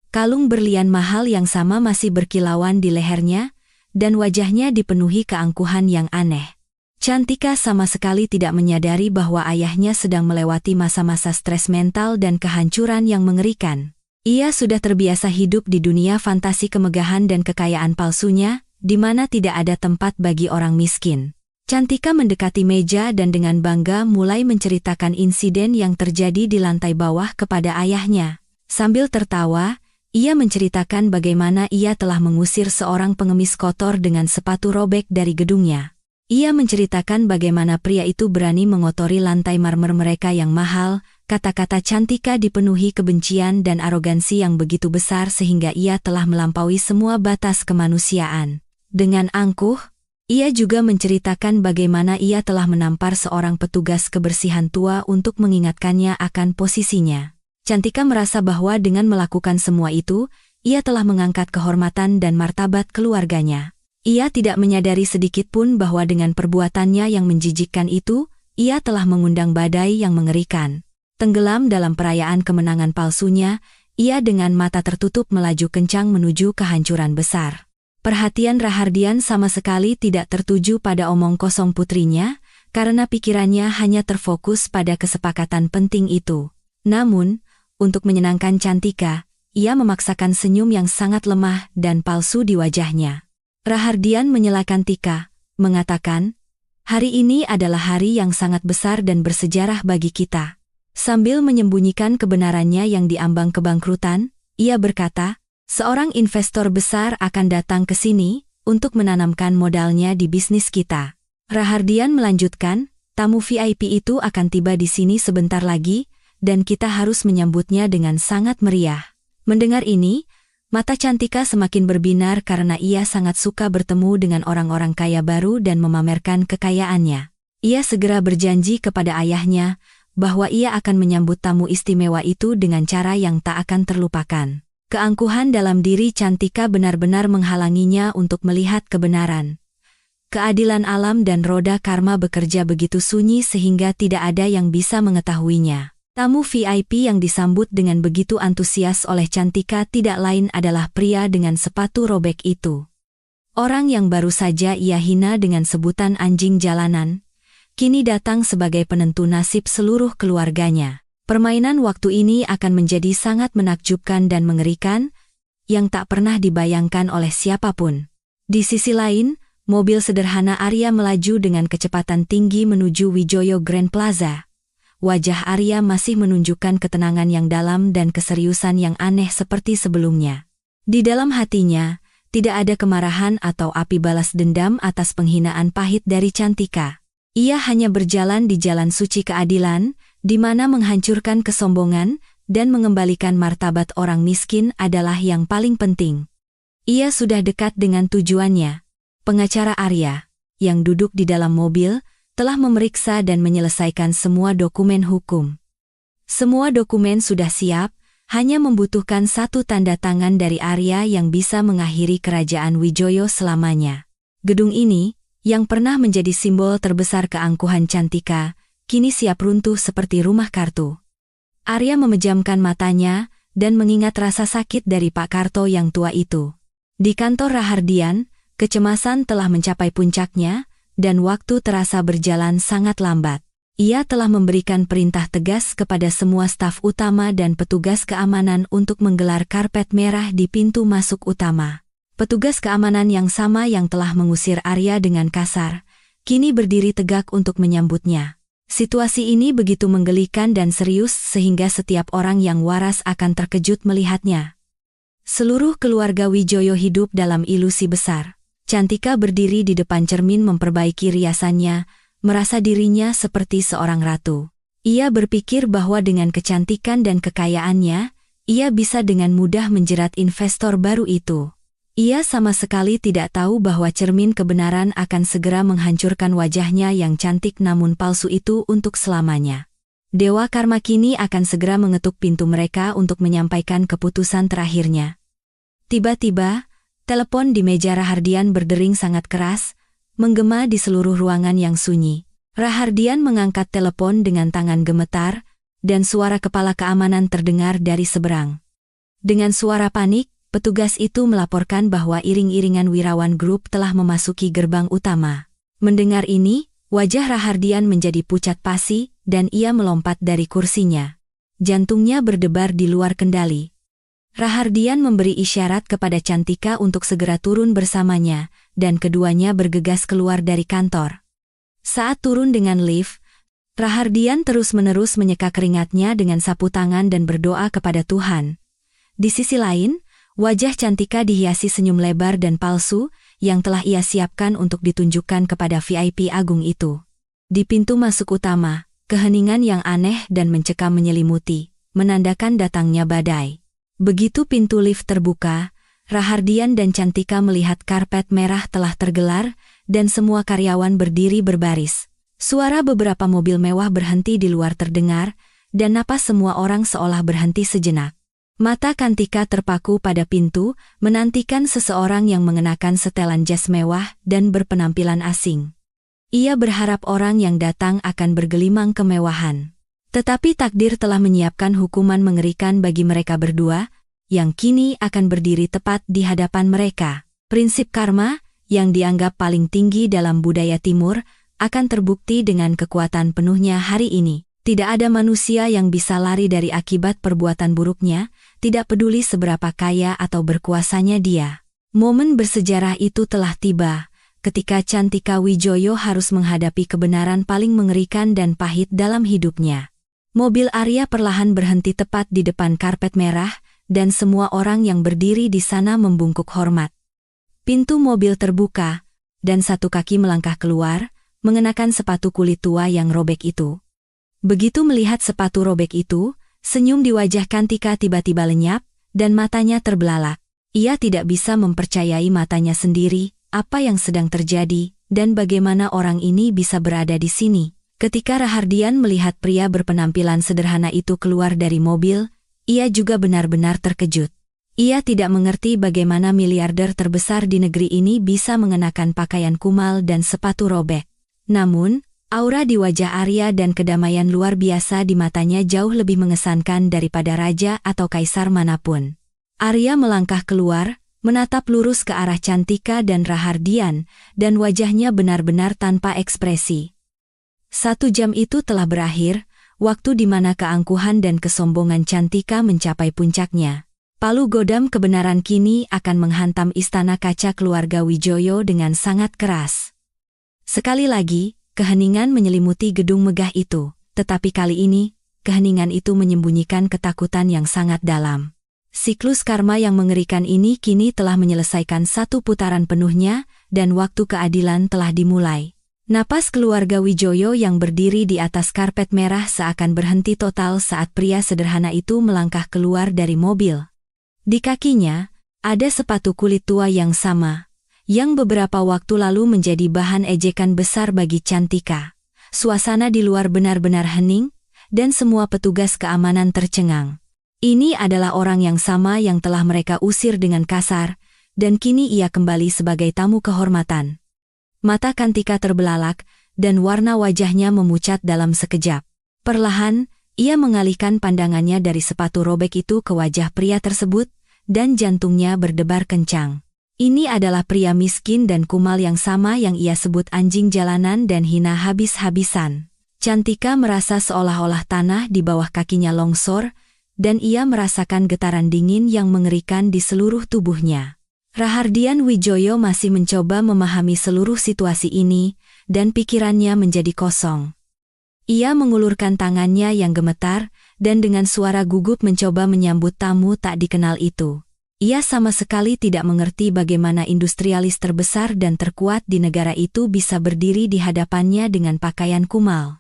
Kalung berlian mahal yang sama masih berkilauan di lehernya, dan wajahnya dipenuhi keangkuhan yang aneh. Cantika sama sekali tidak menyadari bahwa ayahnya sedang melewati masa-masa stres mental dan kehancuran yang mengerikan. Ia sudah terbiasa hidup di dunia fantasi kemegahan dan kekayaan palsunya, di mana tidak ada tempat bagi orang miskin. Cantika mendekati meja dan dengan bangga mulai menceritakan insiden yang terjadi di lantai bawah kepada ayahnya. Sambil tertawa, ia menceritakan bagaimana ia telah mengusir seorang pengemis kotor dengan sepatu robek dari gedungnya. Ia menceritakan bagaimana pria itu berani mengotori lantai marmer mereka yang mahal. Kata-kata Cantika dipenuhi kebencian dan arogansi yang begitu besar sehingga ia telah melampaui semua batas kemanusiaan. Dengan angkuh, ia juga menceritakan bagaimana ia telah menampar seorang petugas kebersihan tua untuk mengingatkannya akan posisinya. Cantika merasa bahwa dengan melakukan semua itu, ia telah mengangkat kehormatan dan martabat keluarganya. Ia tidak menyadari sedikit pun bahwa dengan perbuatannya yang menjijikkan itu, ia telah mengundang badai yang mengerikan. Tenggelam dalam perayaan kemenangan palsunya, ia dengan mata tertutup melaju kencang menuju kehancuran besar. Perhatian Rahardian sama sekali tidak tertuju pada omong kosong putrinya, karena pikirannya hanya terfokus pada kesepakatan penting itu. Namun, untuk menyenangkan Cantika, ia memaksakan senyum yang sangat lemah dan palsu di wajahnya. Rahardian menyelakan Tika, mengatakan, "Hari ini adalah hari yang sangat besar dan bersejarah bagi kita." Sambil menyembunyikan kebenarannya yang diambang kebangkrutan, ia berkata, "Seorang investor besar akan datang ke sini untuk menanamkan modalnya di bisnis kita." Rahardian melanjutkan, "Tamu VIP itu akan tiba di sini sebentar lagi, dan kita harus menyambutnya dengan sangat meriah." Mendengar ini, mata Cantika semakin berbinar karena ia sangat suka bertemu dengan orang-orang kaya baru dan memamerkan kekayaannya. Ia segera berjanji kepada ayahnya bahwa ia akan menyambut tamu istimewa itu dengan cara yang tak akan terlupakan. Keangkuhan dalam diri Cantika benar-benar menghalanginya untuk melihat kebenaran. Keadilan alam dan roda karma bekerja begitu sunyi sehingga tidak ada yang bisa mengetahuinya. Tamu VIP yang disambut dengan begitu antusias oleh Cantika tidak lain adalah pria dengan sepatu robek itu. Orang yang baru saja ia hina dengan sebutan anjing jalanan, kini datang sebagai penentu nasib seluruh keluarganya. Permainan waktu ini akan menjadi sangat menakjubkan dan mengerikan, yang tak pernah dibayangkan oleh siapapun. Di sisi lain, mobil sederhana Arya melaju dengan kecepatan tinggi menuju Wijoyo Grand Plaza. Wajah Arya masih menunjukkan ketenangan yang dalam dan keseriusan yang aneh seperti sebelumnya. Di dalam hatinya, tidak ada kemarahan atau api balas dendam atas penghinaan pahit dari Cantika. Ia hanya berjalan di jalan suci keadilan, di mana menghancurkan kesombongan dan mengembalikan martabat orang miskin adalah yang paling penting. Ia sudah dekat dengan tujuannya. Pengacara Arya, yang duduk di dalam mobil, telah memeriksa dan menyelesaikan semua dokumen hukum. Semua dokumen sudah siap, hanya membutuhkan satu tanda tangan dari Arya yang bisa mengakhiri kerajaan Wijoyo selamanya. Gedung ini, yang pernah menjadi simbol terbesar keangkuhan Cantika, kini siap runtuh seperti rumah kartu. Arya memejamkan matanya dan mengingat rasa sakit dari Pak Karto yang tua itu. Di kantor Rahardian, kecemasan telah mencapai puncaknya, dan waktu terasa berjalan sangat lambat. Ia telah memberikan perintah tegas kepada semua staf utama dan petugas keamanan untuk menggelar karpet merah di pintu masuk utama. Petugas keamanan yang sama yang telah mengusir Arya dengan kasar, kini berdiri tegak untuk menyambutnya. Situasi ini begitu menggelikan dan serius sehingga setiap orang yang waras akan terkejut melihatnya. Seluruh keluarga Wijoyo hidup dalam ilusi besar. Cantika berdiri di depan cermin memperbaiki riasannya, merasa dirinya seperti seorang ratu. Ia berpikir bahwa dengan kecantikan dan kekayaannya, ia bisa dengan mudah menjerat investor baru itu. Ia sama sekali tidak tahu bahwa cermin kebenaran akan segera menghancurkan wajahnya yang cantik namun palsu itu untuk selamanya. Dewa Karma kini akan segera mengetuk pintu mereka untuk menyampaikan keputusan terakhirnya. Tiba-tiba, telepon di meja Rahardian berdering sangat keras, menggema di seluruh ruangan yang sunyi. Rahardian mengangkat telepon dengan tangan gemetar, dan suara kepala keamanan terdengar dari seberang. Dengan suara panik, petugas itu melaporkan bahwa iring-iringan Wirawan Group telah memasuki gerbang utama. Mendengar ini, wajah Rahardian menjadi pucat pasi, dan ia melompat dari kursinya. Jantungnya berdebar di luar kendali. Rahardian memberi isyarat kepada Cantika untuk segera turun bersamanya, dan keduanya bergegas keluar dari kantor. Saat turun dengan lift, Rahardian terus-menerus menyeka keringatnya dengan sapu tangan dan berdoa kepada Tuhan. Di sisi lain, wajah Cantika dihiasi senyum lebar dan palsu, yang telah ia siapkan untuk ditunjukkan kepada VIP agung itu. Di pintu masuk utama, keheningan yang aneh dan mencekam menyelimuti, menandakan datangnya badai. Begitu pintu lift terbuka, Rahardian dan Cantika melihat karpet merah telah tergelar, dan semua karyawan berdiri berbaris. Suara beberapa mobil mewah berhenti di luar terdengar, dan napas semua orang seolah berhenti sejenak. Mata Kantika terpaku pada pintu, menantikan seseorang yang mengenakan setelan jas mewah dan berpenampilan asing. Ia berharap orang yang datang akan bergelimang kemewahan. Tetapi takdir telah menyiapkan hukuman mengerikan bagi mereka berdua, yang kini akan berdiri tepat di hadapan mereka. Prinsip karma, yang dianggap paling tinggi dalam budaya Timur, akan terbukti dengan kekuatan penuhnya hari ini. Tidak ada manusia yang bisa lari dari akibat perbuatan buruknya, tidak peduli seberapa kaya atau berkuasanya dia. Momen bersejarah itu telah tiba, ketika Cantika Wijoyo harus menghadapi kebenaran paling mengerikan dan pahit dalam hidupnya. Mobil Arya perlahan berhenti tepat di depan karpet merah, dan semua orang yang berdiri di sana membungkuk hormat. Pintu mobil terbuka, dan satu kaki melangkah keluar, mengenakan sepatu kulit tua yang robek itu. Begitu melihat sepatu robek itu, senyum di wajah Kantika tiba-tiba lenyap, dan matanya terbelalak. Ia tidak bisa mempercayai matanya sendiri, apa yang sedang terjadi, dan bagaimana orang ini bisa berada di sini. Ketika Rahardian melihat pria berpenampilan sederhana itu keluar dari mobil, ia juga benar-benar terkejut. Ia tidak mengerti bagaimana miliarder terbesar di negeri ini bisa mengenakan pakaian kumal dan sepatu robek. Namun, aura di wajah Arya dan kedamaian luar biasa di matanya jauh lebih mengesankan daripada raja atau kaisar manapun. Arya melangkah keluar, menatap lurus ke arah Cantika dan Rahardian, dan wajahnya benar-benar tanpa ekspresi. 1 jam itu telah berakhir, waktu di mana keangkuhan dan kesombongan Cantika mencapai puncaknya. Palu Godam kebenaran kini akan menghantam istana kaca keluarga Wijoyo dengan sangat keras. Sekali lagi, keheningan menyelimuti gedung megah itu, tetapi kali ini, keheningan itu menyembunyikan ketakutan yang sangat dalam. Siklus karma yang mengerikan ini kini telah menyelesaikan 1 putaran penuhnya, dan waktu keadilan telah dimulai. Napas keluarga Wijoyo yang berdiri di atas karpet merah seakan berhenti total saat pria sederhana itu melangkah keluar dari mobil. Di kakinya, ada sepatu kulit tua yang sama, yang beberapa waktu lalu menjadi bahan ejekan besar bagi Cantika. Suasana di luar benar-benar hening, dan semua petugas keamanan tercengang. Ini adalah orang yang sama yang telah mereka usir dengan kasar, dan kini ia kembali sebagai tamu kehormatan. Mata Kantika terbelalak, dan warna wajahnya memucat dalam sekejap. Perlahan, ia mengalihkan pandangannya dari sepatu robek itu ke wajah pria tersebut, dan jantungnya berdebar kencang. Ini adalah pria miskin dan kumal yang sama yang ia sebut anjing jalanan dan hina habis-habisan. Cantika merasa seolah-olah tanah di bawah kakinya longsor, dan ia merasakan getaran dingin yang mengerikan di seluruh tubuhnya. Rahardian Wijoyo masih mencoba memahami seluruh situasi ini, dan pikirannya menjadi kosong. Ia mengulurkan tangannya yang gemetar, dan dengan suara gugup mencoba menyambut tamu tak dikenal itu. Ia sama sekali tidak mengerti bagaimana industrialis terbesar dan terkuat di negara itu bisa berdiri di hadapannya dengan pakaian kumal.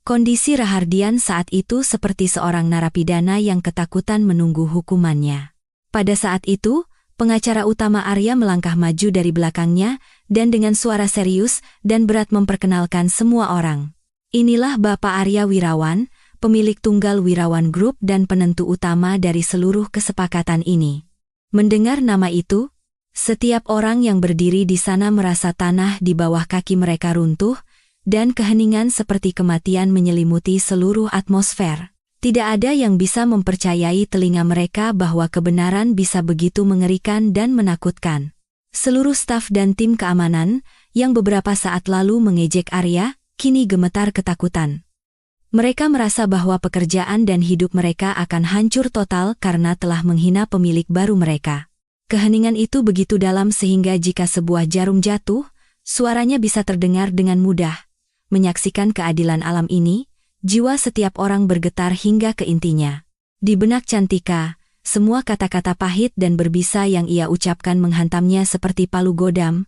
Kondisi Rahardian saat itu seperti seorang narapidana yang ketakutan menunggu hukumannya. Pada saat itu, pengacara utama Arya melangkah maju dari belakangnya, dan dengan suara serius dan berat memperkenalkan semua orang. Inilah Bapak Arya Wirawan, pemilik Tunggal Wirawan Group dan penentu utama dari seluruh kesepakatan ini. Mendengar nama itu, setiap orang yang berdiri di sana merasa tanah di bawah kaki mereka runtuh, dan keheningan seperti kematian menyelimuti seluruh atmosfer. Tidak ada yang bisa mempercayai telinga mereka bahwa kebenaran bisa begitu mengerikan dan menakutkan. Seluruh staf dan tim keamanan, yang beberapa saat lalu mengejek Arya, kini gemetar ketakutan. Mereka merasa bahwa pekerjaan dan hidup mereka akan hancur total karena telah menghina pemilik baru mereka. Keheningan itu begitu dalam sehingga jika sebuah jarum jatuh, suaranya bisa terdengar dengan mudah. Menyaksikan keadilan alam ini, jiwa setiap orang bergetar hingga ke intinya. Di benak Cantika, semua kata-kata pahit dan berbisa yang ia ucapkan menghantamnya seperti palu godam.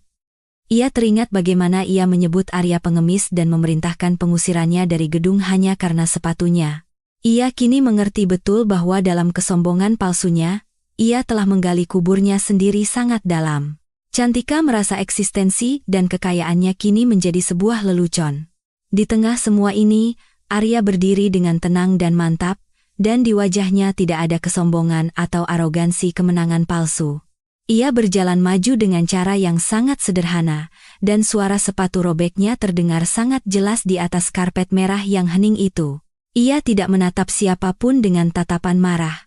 Ia teringat bagaimana ia menyebut Arya pengemis dan memerintahkan pengusirannya dari gedung hanya karena sepatunya. Ia kini mengerti betul bahwa dalam kesombongan palsunya, ia telah menggali kuburnya sendiri sangat dalam. Cantika merasa eksistensi dan kekayaannya kini menjadi sebuah lelucon. Di tengah semua ini, Arya berdiri dengan tenang dan mantap, dan di wajahnya tidak ada kesombongan atau arogansi kemenangan palsu. Ia berjalan maju dengan cara yang sangat sederhana, dan suara sepatu robeknya terdengar sangat jelas di atas karpet merah yang hening itu. Ia tidak menatap siapapun dengan tatapan marah.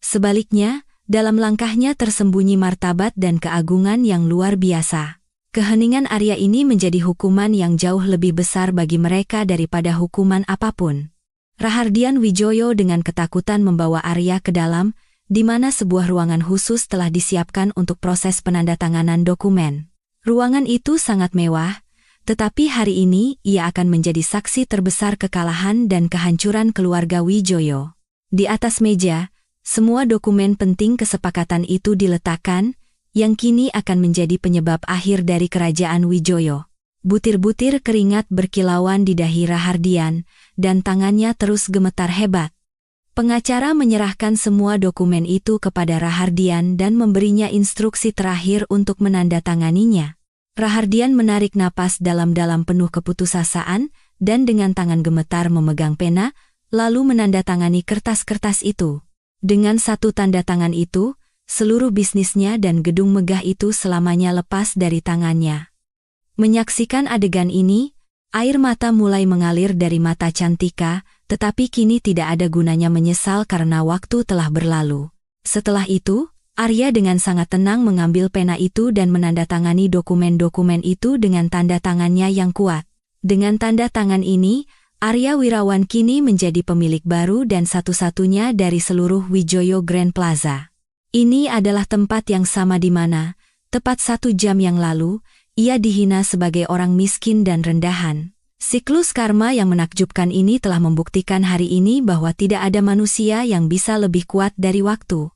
Sebaliknya, dalam langkahnya tersembunyi martabat dan keagungan yang luar biasa. Keheningan Arya ini menjadi hukuman yang jauh lebih besar bagi mereka daripada hukuman apapun. Rahardian Wijoyo dengan ketakutan membawa Arya ke dalam, di mana sebuah ruangan khusus telah disiapkan untuk proses penandatanganan dokumen. Ruangan itu sangat mewah, tetapi hari ini ia akan menjadi saksi terbesar kekalahan dan kehancuran keluarga Wijoyo. Di atas meja, semua dokumen penting kesepakatan itu diletakkan, yang kini akan menjadi penyebab akhir dari kerajaan Wijoyo. Butir-butir keringat berkilauan di dahi Rahardian, dan tangannya terus gemetar hebat. Pengacara menyerahkan semua dokumen itu kepada Rahardian dan memberinya instruksi terakhir untuk menandatanganinya. Rahardian menarik napas dalam-dalam penuh keputusasaan, dan dengan tangan gemetar memegang pena, lalu menandatangani kertas-kertas itu. Dengan satu tanda tangan itu, seluruh bisnisnya dan gedung megah itu selamanya lepas dari tangannya. Menyaksikan adegan ini, air mata mulai mengalir dari mata Cantika, tetapi kini tidak ada gunanya menyesal karena waktu telah berlalu. Setelah itu, Arya dengan sangat tenang mengambil pena itu dan menandatangani dokumen-dokumen itu dengan tanda tangannya yang kuat. Dengan tanda tangan ini, Arya Wirawan kini menjadi pemilik baru dan satu-satunya dari seluruh Wijoyo Grand Plaza. Ini adalah tempat yang sama di mana, tepat 1 jam yang lalu, ia dihina sebagai orang miskin dan rendahan. Siklus karma yang menakjubkan ini telah membuktikan hari ini bahwa tidak ada manusia yang bisa lebih kuat dari waktu.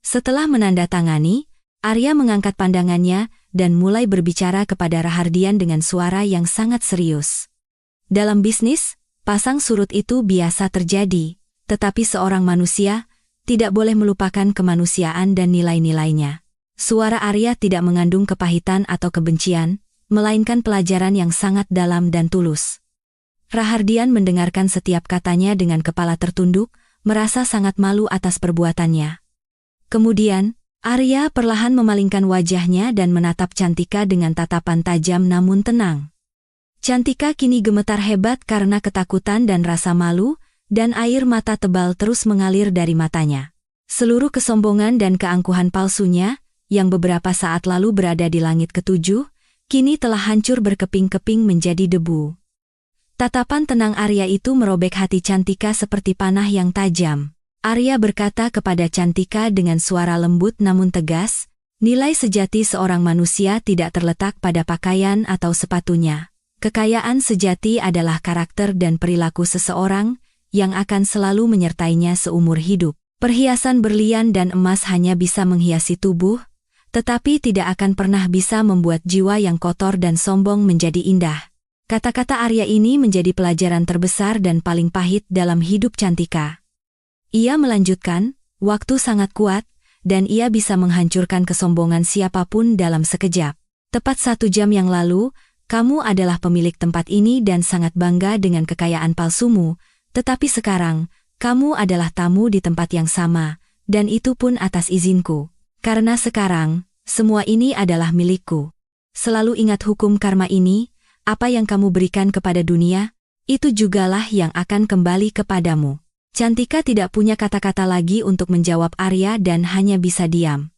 Setelah menandatangani, Arya mengangkat pandangannya dan mulai berbicara kepada Rahardian dengan suara yang sangat serius. Dalam bisnis, pasang surut itu biasa terjadi, tetapi seorang manusia tidak boleh melupakan kemanusiaan dan nilai-nilainya. Suara Arya tidak mengandung kepahitan atau kebencian, melainkan pelajaran yang sangat dalam dan tulus. Rahardian mendengarkan setiap katanya dengan kepala tertunduk, merasa sangat malu atas perbuatannya. Kemudian, Arya perlahan memalingkan wajahnya dan menatap Cantika dengan tatapan tajam namun tenang. Cantika kini gemetar hebat karena ketakutan dan rasa malu, dan air mata tebal terus mengalir dari matanya. Seluruh kesombongan dan keangkuhan palsunya, yang beberapa saat lalu berada di langit ketujuh, kini telah hancur berkeping-keping menjadi debu. Tatapan tenang Arya itu merobek hati Cantika seperti panah yang tajam. Arya berkata kepada Cantika dengan suara lembut namun tegas, nilai sejati seorang manusia tidak terletak pada pakaian atau sepatunya. Kekayaan sejati adalah karakter dan perilaku seseorang, yang akan selalu menyertainya seumur hidup. Perhiasan berlian dan emas hanya bisa menghiasi tubuh, tetapi tidak akan pernah bisa membuat jiwa yang kotor dan sombong menjadi indah. Kata-kata Arya ini menjadi pelajaran terbesar dan paling pahit dalam hidup Cantika. Ia melanjutkan, waktu sangat kuat, dan ia bisa menghancurkan kesombongan siapapun dalam sekejap. Tepat 1 jam yang lalu, kamu adalah pemilik tempat ini dan sangat bangga dengan kekayaan palsumu, tetapi sekarang, kamu adalah tamu di tempat yang sama, dan itu pun atas izinku. Karena sekarang, semua ini adalah milikku. Selalu ingat hukum karma ini, apa yang kamu berikan kepada dunia, itu jugalah yang akan kembali kepadamu. Cantika tidak punya kata-kata lagi untuk menjawab Arya dan hanya bisa diam.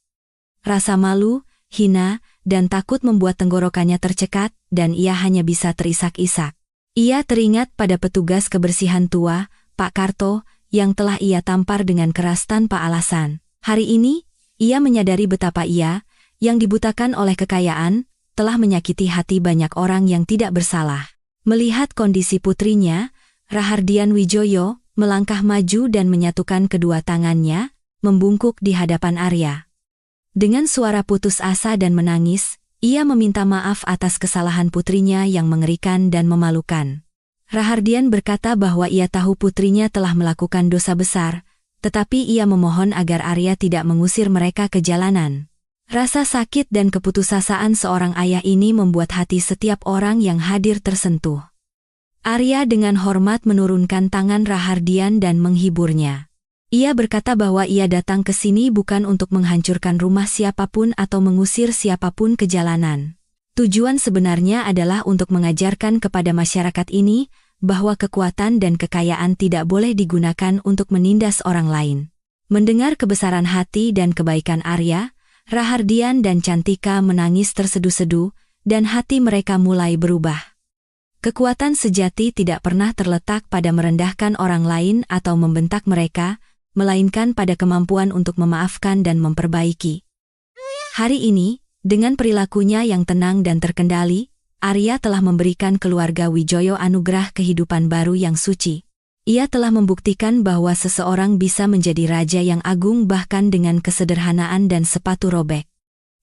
Rasa malu, hina, dan takut membuat tenggorokannya tercekat, dan ia hanya bisa terisak-isak. Ia teringat pada petugas kebersihan tua, Pak Karto, yang telah ia tampar dengan keras tanpa alasan. Hari ini, ia menyadari betapa ia, yang dibutakan oleh kekayaan, telah menyakiti hati banyak orang yang tidak bersalah. Melihat kondisi putrinya, Rahardian Wijoyo melangkah maju dan menyatukan kedua tangannya, membungkuk di hadapan Arya. Dengan suara putus asa dan menangis, ia meminta maaf atas kesalahan putrinya yang mengerikan dan memalukan. Rahardian berkata bahwa ia tahu putrinya telah melakukan dosa besar, tetapi ia memohon agar Arya tidak mengusir mereka ke jalanan. Rasa sakit dan keputusasaan seorang ayah ini membuat hati setiap orang yang hadir tersentuh. Arya dengan hormat menurunkan tangan Rahardian dan menghiburnya. Ia berkata bahwa ia datang ke sini bukan untuk menghancurkan rumah siapapun atau mengusir siapapun ke jalanan. Tujuan sebenarnya adalah untuk mengajarkan kepada masyarakat ini bahwa kekuatan dan kekayaan tidak boleh digunakan untuk menindas orang lain. Mendengar kebesaran hati dan kebaikan Arya, Rahardian dan Cantika menangis terseduh-seduh, dan hati mereka mulai berubah. Kekuatan sejati tidak pernah terletak pada merendahkan orang lain atau membentak mereka, melainkan pada kemampuan untuk memaafkan dan memperbaiki. Hari ini, dengan perilakunya yang tenang dan terkendali, Arya telah memberikan keluarga Wijoyo anugerah kehidupan baru yang suci. Ia telah membuktikan bahwa seseorang bisa menjadi raja yang agung bahkan dengan kesederhanaan dan sepatu robek.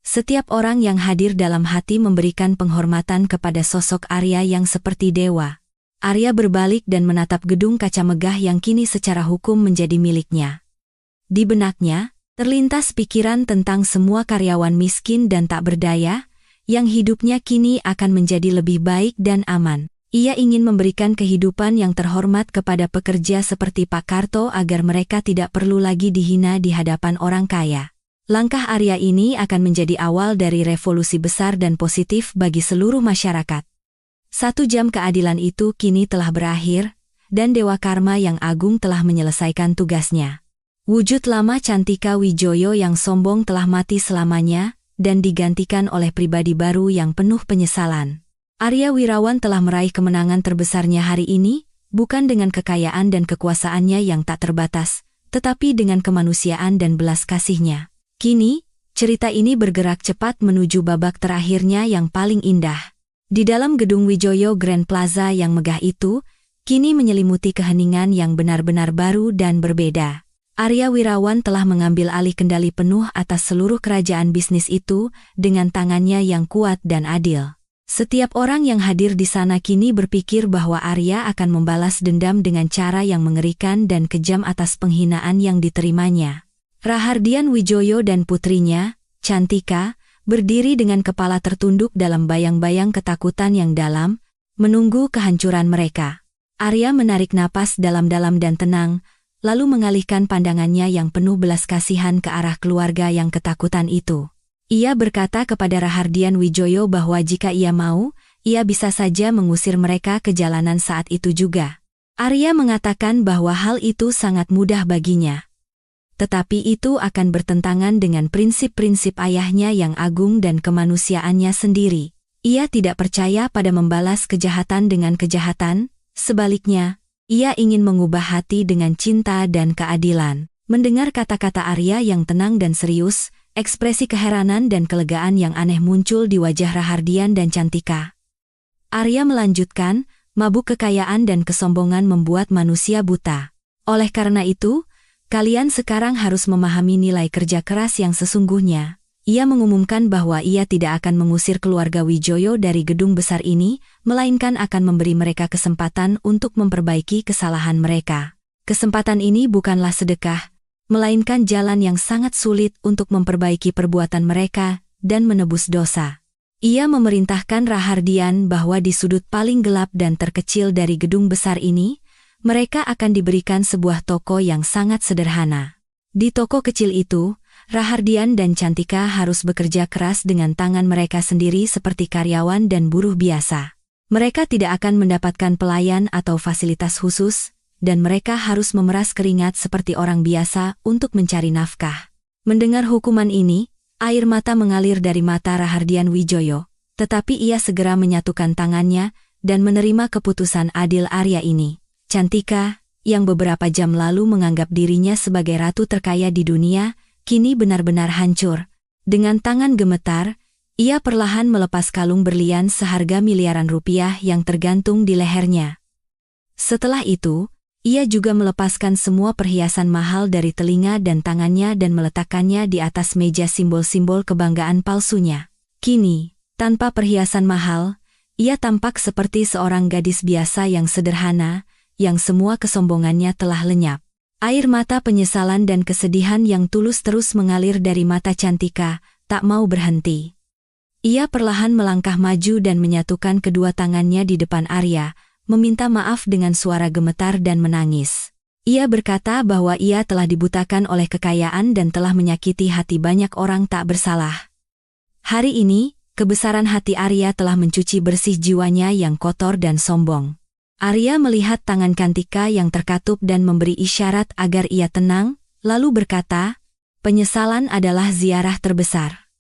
Setiap orang yang hadir dalam hati memberikan penghormatan kepada sosok Arya yang seperti dewa. Arya berbalik dan menatap gedung kaca megah yang kini secara hukum menjadi miliknya. Di benaknya, terlintas pikiran tentang semua karyawan miskin dan tak berdaya, yang hidupnya kini akan menjadi lebih baik dan aman. Ia ingin memberikan kehidupan yang terhormat kepada pekerja seperti Pak Karto agar mereka tidak perlu lagi dihina di hadapan orang kaya. Langkah Arya ini akan menjadi awal dari revolusi besar dan positif bagi seluruh masyarakat. 1 jam keadilan itu kini telah berakhir, dan Dewa Karma yang agung telah menyelesaikan tugasnya. Wujud lama Cantika Wijoyo yang sombong telah mati selamanya, dan digantikan oleh pribadi baru yang penuh penyesalan. Arya Wirawan telah meraih kemenangan terbesarnya hari ini, bukan dengan kekayaan dan kekuasaannya yang tak terbatas, tetapi dengan kemanusiaan dan belas kasihnya. Kini, cerita ini bergerak cepat menuju babak terakhirnya yang paling indah. Di dalam gedung Wijoyo Grand Plaza yang megah itu, kini menyelimuti keheningan yang benar-benar baru dan berbeda. Arya Wirawan telah mengambil alih kendali penuh atas seluruh kerajaan bisnis itu dengan tangannya yang kuat dan adil. Setiap orang yang hadir di sana kini berpikir bahwa Arya akan membalas dendam dengan cara yang mengerikan dan kejam atas penghinaan yang diterimanya. Rahardian Wijoyo dan putrinya, Cantika, berdiri dengan kepala tertunduk dalam bayang-bayang ketakutan yang dalam, menunggu kehancuran mereka. Arya menarik napas dalam-dalam dan tenang, lalu mengalihkan pandangannya yang penuh belas kasihan ke arah keluarga yang ketakutan itu. Ia berkata kepada Rahardian Wijoyo bahwa jika ia mau, ia bisa saja mengusir mereka ke jalanan saat itu juga. Arya mengatakan bahwa hal itu sangat mudah baginya. Tetapi itu akan bertentangan dengan prinsip-prinsip ayahnya yang agung dan kemanusiaannya sendiri. Ia tidak percaya pada membalas kejahatan dengan kejahatan, sebaliknya, ia ingin mengubah hati dengan cinta dan keadilan. Mendengar kata-kata Arya yang tenang dan serius, ekspresi keheranan dan kelegaan yang aneh muncul di wajah Rahardian dan Cantika. Arya melanjutkan, mabuk kekayaan dan kesombongan membuat manusia buta. Oleh karena itu, kalian sekarang harus memahami nilai kerja keras yang sesungguhnya. Ia mengumumkan bahwa ia tidak akan mengusir keluarga Wijoyo dari gedung besar ini, melainkan akan memberi mereka kesempatan untuk memperbaiki kesalahan mereka. Kesempatan ini bukanlah sedekah, melainkan jalan yang sangat sulit untuk memperbaiki perbuatan mereka dan menebus dosa. Ia memerintahkan Rahardian bahwa di sudut paling gelap dan terkecil dari gedung besar ini, mereka akan diberikan sebuah toko yang sangat sederhana. Di toko kecil itu, Rahardian dan Cantika harus bekerja keras dengan tangan mereka sendiri seperti karyawan dan buruh biasa. Mereka tidak akan mendapatkan pelayan atau fasilitas khusus, dan mereka harus memeras keringat seperti orang biasa untuk mencari nafkah. Mendengar hukuman ini, air mata mengalir dari mata Rahardian Wijoyo, tetapi ia segera menyatukan tangannya dan menerima keputusan adil Arya ini. Cantika, yang beberapa jam lalu menganggap dirinya sebagai ratu terkaya di dunia, kini benar-benar hancur. Dengan tangan gemetar, ia perlahan melepas kalung berlian seharga miliaran rupiah yang tergantung di lehernya. Setelah itu, ia juga melepaskan semua perhiasan mahal dari telinga dan tangannya dan meletakkannya di atas meja simbol-simbol kebanggaan palsunya. Kini, tanpa perhiasan mahal, ia tampak seperti seorang gadis biasa yang sederhana, yang semua kesombongannya telah lenyap. Air mata penyesalan dan kesedihan yang tulus terus mengalir dari mata Cantika, tak mau berhenti. Ia perlahan melangkah maju dan menyatukan kedua tangannya di depan Arya, meminta maaf dengan suara gemetar dan menangis. Ia berkata bahwa ia telah dibutakan oleh kekayaan dan telah menyakiti hati banyak orang tak bersalah. Hari ini, kebesaran hati Arya telah mencuci bersih jiwanya yang kotor dan sombong. Arya melihat tangan Kantika yang terkatup dan memberi isyarat agar ia tenang, lalu berkata, penyesalan adalah ziarah terbesar.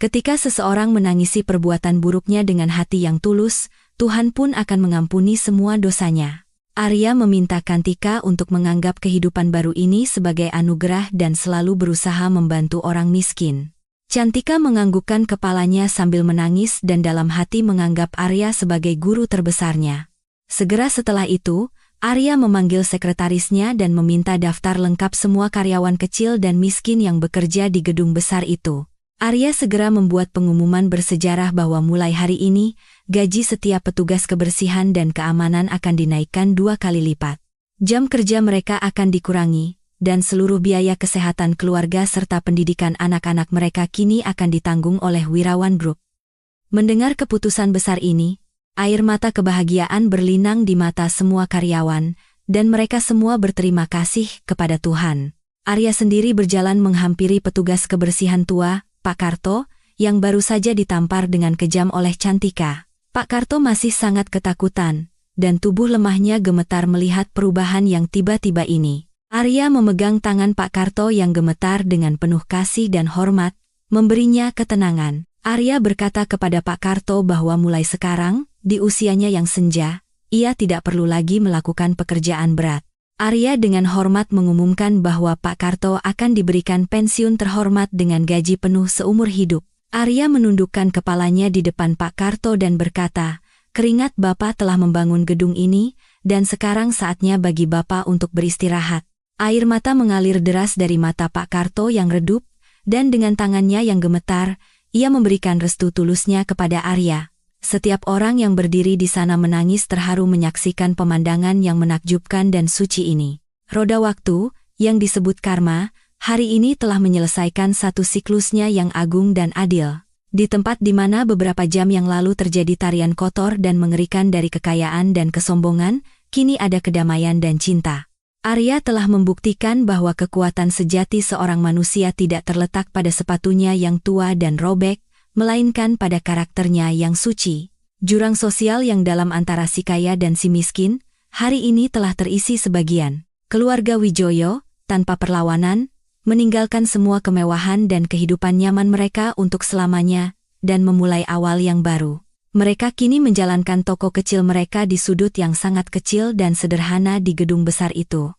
Ketika seseorang menangisi perbuatan buruknya dengan hati yang tulus, Tuhan pun akan mengampuni semua dosanya. Arya meminta Kantika untuk menganggap kehidupan baru ini sebagai anugerah dan selalu berusaha membantu orang miskin. Cantika menganggukkan kepalanya sambil menangis dan dalam hati menganggap Arya sebagai guru terbesarnya. Segera setelah itu, Arya memanggil sekretarisnya dan meminta daftar lengkap semua karyawan kecil dan miskin yang bekerja di gedung besar itu. Arya segera membuat pengumuman bersejarah bahwa mulai hari ini, gaji setiap petugas kebersihan dan keamanan akan dinaikkan 2 kali lipat. Jam kerja mereka akan dikurangi, dan seluruh biaya kesehatan keluarga serta pendidikan anak-anak mereka kini akan ditanggung oleh Wirawan Group. Mendengar keputusan besar ini, air mata kebahagiaan berlinang di mata semua karyawan, dan mereka semua berterima kasih kepada Tuhan. Arya sendiri berjalan menghampiri petugas kebersihan tua, Pak Karto, yang baru saja ditampar dengan kejam oleh Cantika. Pak Karto masih sangat ketakutan, dan tubuh lemahnya gemetar melihat perubahan yang tiba-tiba ini. Arya memegang tangan Pak Karto yang gemetar dengan penuh kasih dan hormat, memberinya ketenangan. Arya berkata kepada Pak Karto bahwa mulai sekarang, di usianya yang senja, ia tidak perlu lagi melakukan pekerjaan berat. Arya dengan hormat mengumumkan bahwa Pak Karto akan diberikan pensiun terhormat dengan gaji penuh seumur hidup. Arya menundukkan kepalanya di depan Pak Karto dan berkata, keringat Bapak telah membangun gedung ini, dan sekarang saatnya bagi Bapak untuk beristirahat. Air mata mengalir deras dari mata Pak Karto yang redup, dan dengan tangannya yang gemetar, ia memberikan restu tulusnya kepada Arya. Setiap orang yang berdiri di sana menangis terharu menyaksikan pemandangan yang menakjubkan dan suci ini. Roda waktu, yang disebut karma, hari ini telah menyelesaikan satu siklusnya yang agung dan adil. Di tempat di mana beberapa jam yang lalu terjadi tarian kotor dan mengerikan dari kekayaan dan kesombongan, kini ada kedamaian dan cinta. Arya telah membuktikan bahwa kekuatan sejati seorang manusia tidak terletak pada sepatunya yang tua dan robek, melainkan pada karakternya yang suci. Jurang sosial yang dalam antara si kaya dan si miskin, hari ini telah terisi sebagian. Keluarga Wijoyo, tanpa perlawanan, meninggalkan semua kemewahan dan kehidupan nyaman mereka untuk selamanya, dan memulai awal yang baru. Mereka kini menjalankan toko kecil mereka di sudut yang sangat kecil dan sederhana di gedung besar itu.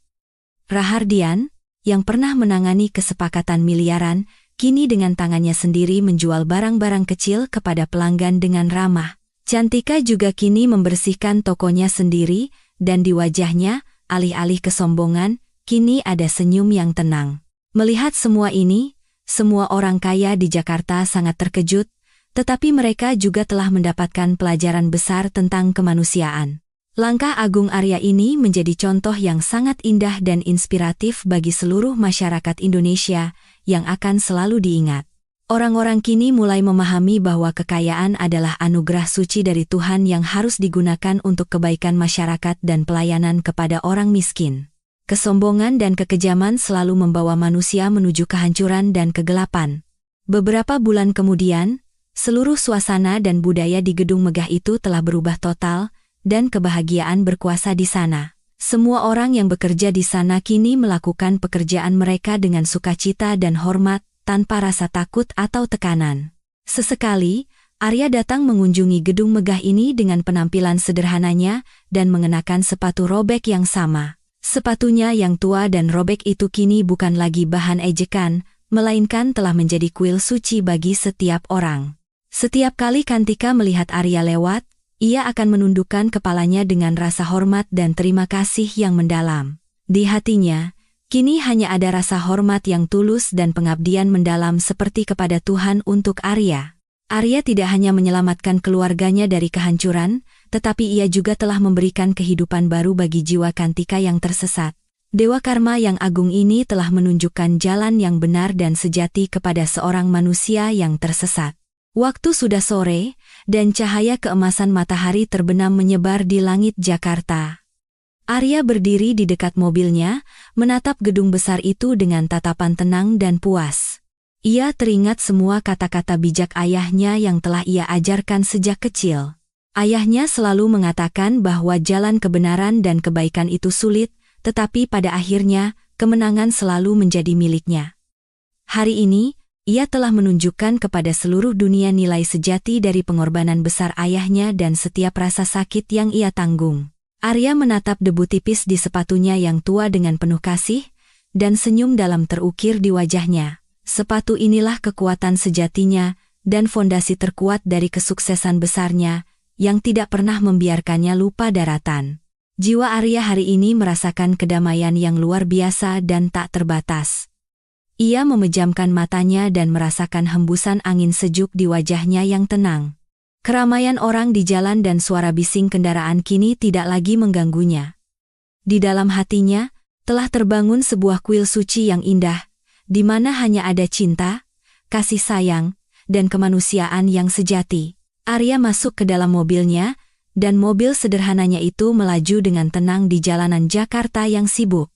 Rahardian, yang pernah menangani kesepakatan miliaran, kini dengan tangannya sendiri menjual barang-barang kecil kepada pelanggan dengan ramah. Cantika juga kini membersihkan tokonya sendiri, dan di wajahnya, alih-alih kesombongan, kini ada senyum yang tenang. Melihat semua ini, semua orang kaya di Jakarta sangat terkejut, tetapi mereka juga telah mendapatkan pelajaran besar tentang kemanusiaan. Langkah agung Arya ini menjadi contoh yang sangat indah dan inspiratif bagi seluruh masyarakat Indonesia, yang akan selalu diingat. Orang-orang kini mulai memahami bahwa kekayaan adalah anugerah suci dari Tuhan yang harus digunakan untuk kebaikan masyarakat dan pelayanan kepada orang miskin. Kesombongan dan kekejaman selalu membawa manusia menuju kehancuran dan kegelapan. Beberapa bulan kemudian, seluruh suasana dan budaya di gedung megah itu telah berubah total, dan kebahagiaan berkuasa di sana. Semua orang yang bekerja di sana kini melakukan pekerjaan mereka dengan sukacita dan hormat, tanpa rasa takut atau tekanan. Sesekali, Arya datang mengunjungi gedung megah ini dengan penampilan sederhananya dan mengenakan sepatu robek yang sama. Sepatunya yang tua dan robek itu kini bukan lagi bahan ejekan, melainkan telah menjadi kuil suci bagi setiap orang. Setiap kali Kantika melihat Arya lewat, ia akan menundukkan kepalanya dengan rasa hormat dan terima kasih yang mendalam. Di hatinya, kini hanya ada rasa hormat yang tulus dan pengabdian mendalam seperti kepada Tuhan untuk Arya. Arya tidak hanya menyelamatkan keluarganya dari kehancuran, tetapi ia juga telah memberikan kehidupan baru bagi jiwa Kantika yang tersesat. Dewa Karma yang agung ini telah menunjukkan jalan yang benar dan sejati kepada seorang manusia yang tersesat. Waktu sudah sore, dan cahaya keemasan matahari terbenam menyebar di langit Jakarta. Arya berdiri di dekat mobilnya, menatap gedung besar itu dengan tatapan tenang dan puas. Ia teringat semua kata-kata bijak ayahnya yang telah ia ajarkan sejak kecil. Ayahnya selalu mengatakan bahwa jalan kebenaran dan kebaikan itu sulit, tetapi pada akhirnya, kemenangan selalu menjadi miliknya. Hari ini, ia telah menunjukkan kepada seluruh dunia nilai sejati dari pengorbanan besar ayahnya dan setiap rasa sakit yang ia tanggung. Arya menatap debu tipis di sepatunya yang tua dengan penuh kasih, dan senyum dalam terukir di wajahnya. Sepatu inilah kekuatan sejatinya, dan fondasi terkuat dari kesuksesan besarnya, yang tidak pernah membiarkannya lupa daratan. Jiwa Arya hari ini merasakan kedamaian yang luar biasa dan tak terbatas. Ia memejamkan matanya dan merasakan hembusan angin sejuk di wajahnya yang tenang. Keramaian orang di jalan dan suara bising kendaraan kini tidak lagi mengganggunya. Di dalam hatinya, telah terbangun sebuah kuil suci yang indah, di mana hanya ada cinta, kasih sayang, dan kemanusiaan yang sejati. Arya masuk ke dalam mobilnya, dan mobil sederhananya itu melaju dengan tenang di jalanan Jakarta yang sibuk.